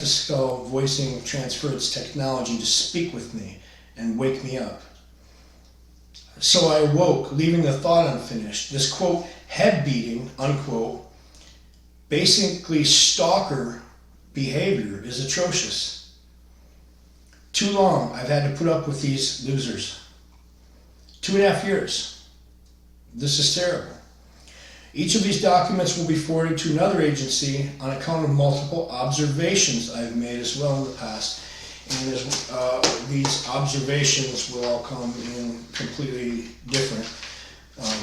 the skull voicing transferred its technology to speak with me and wake me up. So I awoke, leaving the thought unfinished. This, quote, head beating, unquote, basically stalker behavior is atrocious. Too long I've had to put up with these losers. 2.5 years. This is terrible. Each of these documents will be forwarded to another agency on account of multiple observations I've made as well in the past. And these observations will all come in completely different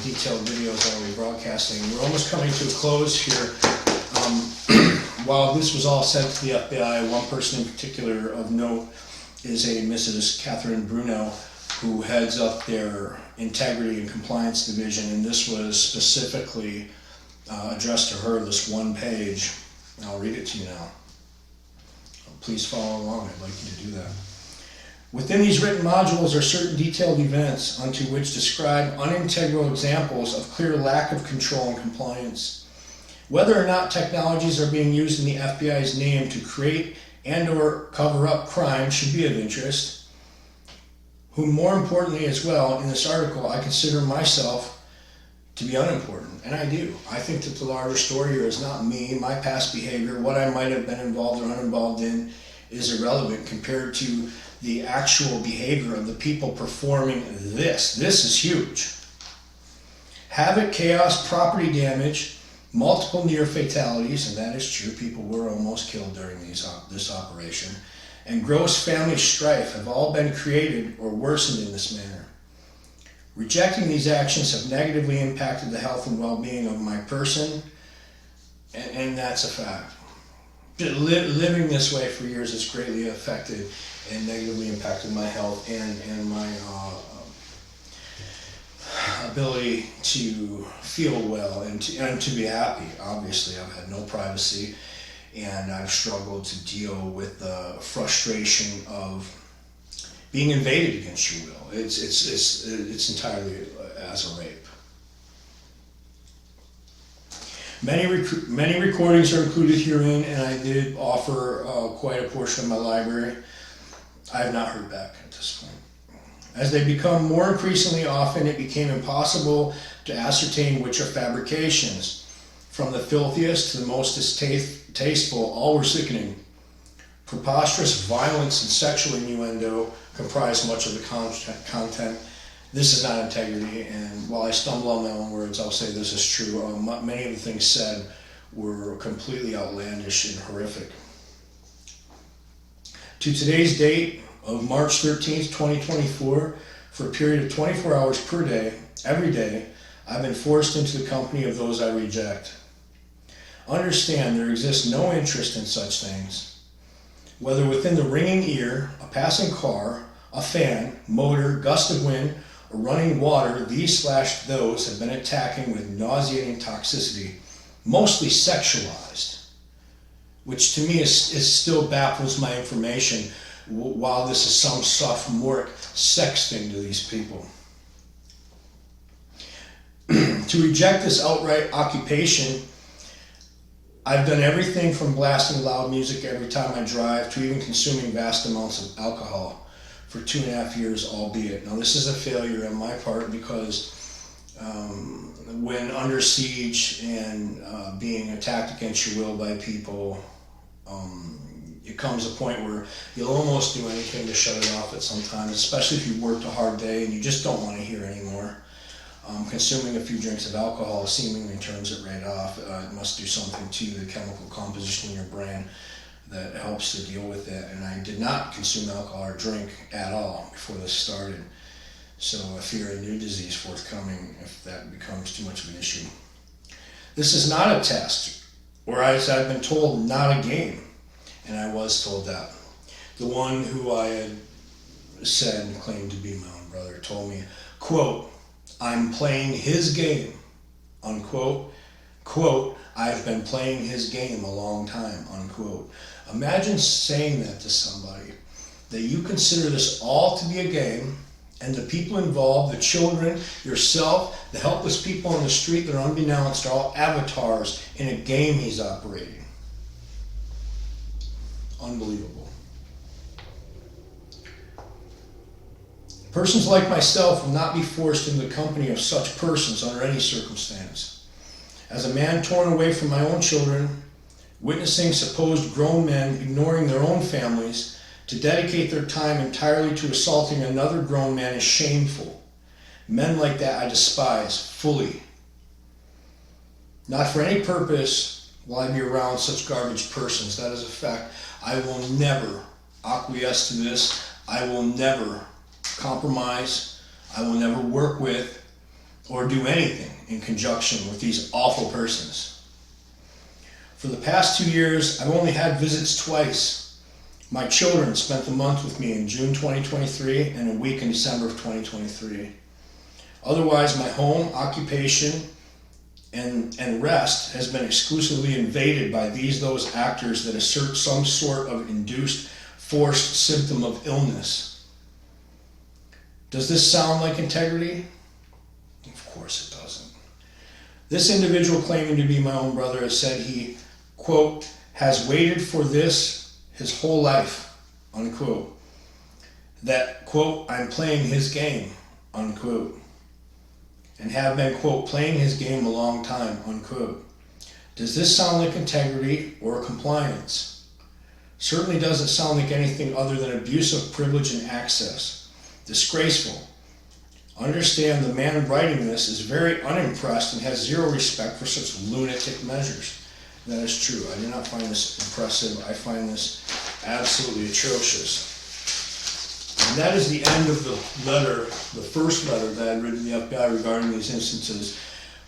detailed videos that I'll be broadcasting. We're almost coming to a close here. While this was all sent to the FBI, one person in particular of note is a Mrs. Catherine Bruno, who heads up their Integrity and Compliance Division, and this was specifically addressed to her, this one page. I'll read it to you now. Please follow along, I'd like you to do that. Within these written modules are certain detailed events unto which describe unintegral examples of clear lack of control and compliance. Whether or not technologies are being used in the FBI's name to create and or cover up crime should be of interest. Whom more importantly as well, in this article, I consider myself to be unimportant, and I do. I think that the larger story here is not me, my past behavior, what I might have been involved or uninvolved in is irrelevant compared to the actual behavior of the people performing this. This is huge. Havoc, chaos, property damage, multiple near fatalities, and that is true, people were almost killed during this operation, and gross family strife have all been created or worsened in this manner. Rejecting these actions have negatively impacted the health and well-being of my person, and that's a fact. Living this way for years has greatly affected and negatively impacted my health and my ability to feel well and to be happy. Obviously, I've had no privacy, and I've struggled to deal with the frustration of being invaded against your will. It's entirely as a rape. Many recordings are included herein, and I did offer quite a portion of my library. I have not heard back at this point. As they become more increasingly often, it became impossible to ascertain which are fabrications. From the filthiest to the most distasteful, all were sickening. Preposterous violence and sexual innuendo comprise much of the content. This is not integrity, and while I stumble on my own words, I'll say this is true. Many of the things said were completely outlandish and horrific. To today's date of March 13th, 2024, for a period of 24 hours per day, every day, I've been forced into the company of those I reject. Understand there exists no interest in such things. Whether within the ringing ear, a passing car, a fan, motor, gust of wind, or running water, these/those have been attacking with nauseating toxicity, mostly sexualized, which to me is still baffles my information, while this is some sophomoric sex thing to these people. To reject this outright occupation, I've done everything from blasting loud music every time I drive to even consuming vast amounts of alcohol for 2.5 years, albeit. Now this is a failure on my part because when under siege and being attacked against your will by people, it comes a point where you'll almost do anything to shut it off at some time, especially if you worked a hard day and you just don't want to hear anymore. Consuming a few drinks of alcohol seemingly turns it right off. It must do something to the chemical composition in your brain that helps to deal with it. And I did not consume alcohol or drink at all before this started. So I fear a new disease forthcoming if that becomes too much of an issue. This is not a test, or as I've been told, not a game. And I was told that. The one who I had said and claimed to be my own brother told me, quote, I'm playing his game, unquote. Quote, I've been playing his game a long time, unquote. Imagine saying that to somebody, that you consider this all to be a game, and the people involved, the children, yourself, the helpless people on the street that are unbeknownst are all avatars in a game he's operating. Unbelievable. Persons like myself will not be forced into the company of such persons under any circumstance. As a man torn away from my own children, witnessing supposed grown men ignoring their own families to dedicate their time entirely to assaulting another grown man is shameful. Men like that I despise fully. Not for any purpose will I be around such garbage persons. That is a fact. I will never acquiesce to this. I will never compromise. I will never work with or do anything in conjunction with these awful persons. For the past 2 years, I've only had visits twice. My children spent the month with me in June 2023 and a week in December of 2023. Otherwise, my home, occupation, and rest has been exclusively invaded by those actors that assert some sort of induced, forced symptom of illness. Does this sound like integrity? Of course it doesn't. This individual claiming to be my own brother has said he, quote, has waited for this his whole life, unquote. That, quote, I'm playing his game, unquote. And have been, quote, playing his game a long time, unquote. Does this sound like integrity or compliance? Certainly doesn't sound like anything other than abuse of privilege and access. Disgraceful. Understand the man writing this is very unimpressed and has zero respect for such lunatic measures. That is true. I do not find this impressive. I find this absolutely atrocious. And that is the end of the letter, the first letter that I had written to the FBI regarding these instances.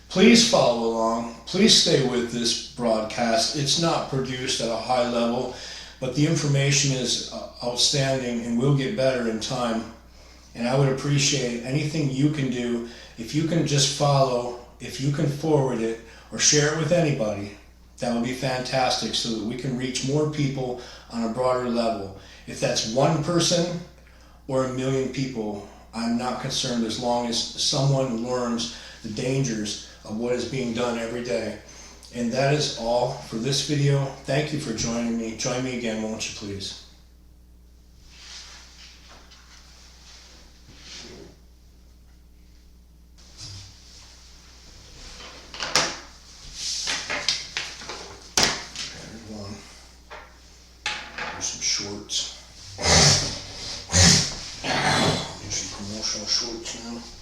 Please follow along. Please stay with this broadcast. It's not produced at a high level, but the information is outstanding and will get better in time. And I would appreciate anything you can do. If you can just follow, if you can forward it or share it with anybody, that would be fantastic so that we can reach more people on a broader level. If that's one person or 1 million people, I'm not concerned as long as someone learns the dangers of what is being done every day. And that is all for this video. Thank you for joining me. Join me again, won't you please? Some shorts. Some promotional shorts now.